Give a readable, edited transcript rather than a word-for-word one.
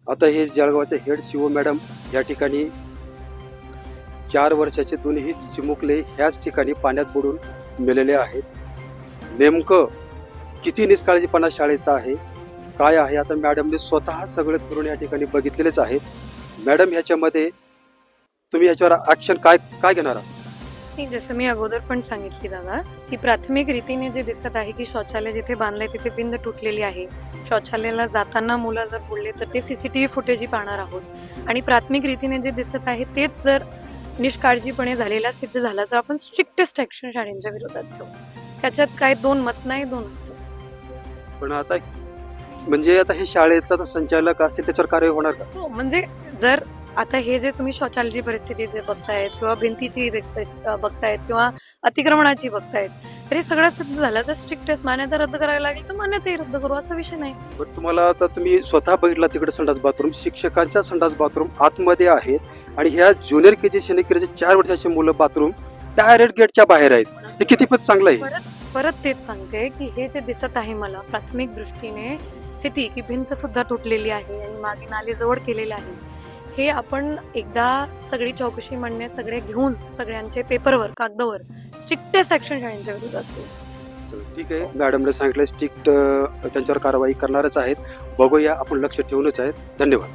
आता हे जळगावचे head CO madam या ठिकाणी 4 वर्षाचे दोन्ही चिमुकले ह्याच ठिकाणी पाण्यात बुडून मेलेले आहेत. नेमकं किती निष्काळजीपणा शाळेचा आहे, काय आहे, आता मॅडमने स्वतः सगळं फिरून या ठिकाणी बघितलेलेच आहे. मॅडम ह्याच्यामध्ये तुम्ही ह्याच्यावर ऍक्शन काय काय घेणार आहात? नाही, जसं मी अगोदर पण सांगितली दादा की प्राथमिक रीतीने जे दिसत आहे की शौचालय जिथे बांधलंय तिथे भिंत तुटलेली आहे. शौचालयाला जाताना मुलं जर बुडले तर ते सीसीटीव्ही फुटेजही पाहणार आहोत आणि प्राथमिक रीतीने जे दिसत आहे तेच जर निष्काळजीपणे झालेला सिद्ध झाला तर आपण स्ट्रिक्टेस्ट ऍक्शन शाळेच्या विरोधात घेऊ. त्याच्यात काय दोन मत नाही, दोन अर्थ. पण आता म्हणजे आता हे शाळेतला तर संचालक असेल त्याच्यावर कारवाई होणार का? हो, म्हणजे जर आता हे जे तुम्ही शौचालयाची परिस्थिती जे बघतायत किंवा भिंतीची बघतायत किंवा अतिक्रमणाची बघतायत तर हे सगळं सिद्ध झालं तर स्ट्रिक्टेस्ट मान्यता रद्द करायला लागेल तर मान्यताही रद्द करू, असा विषय नाही. पण तुम्हाला आता तुम्ही स्वतः बघितला तिकडे संडास बाथरूम, शिक्षकांच्या संडास बाथरूम आतमध्ये आहेत आणि ह्या ज्युनियर केजी सेनियरचे 4 वर्षाची मुलं बाथरूम डायरेक्ट गेटच्या बाहेर आहेत. हे कितीपत चांगलं आहे? परत तेच सांगते की हे जे दिसत आहे मला प्राथमिक दृष्टीने स्थिती की भिंत सुद्धा तुटलेली आहे आणि मागे नाले जवळ केलेले आहे, हे आपण एकदा सगळी चौकशी म्हणणे सगळे घेऊन सगळ्यांचे पेपरवर कागदावर स्ट्रिक्टेस्ट ऍक्शन शाळेच्या विरोधात घेऊ. चला, ठीक आहे. मॅडमने सांगितलं स्ट्रिक्ट त्यांच्यावर कारवाई करणारच आहेत. बघूया, आपण लक्ष ठेवूनच आहेत. धन्यवाद.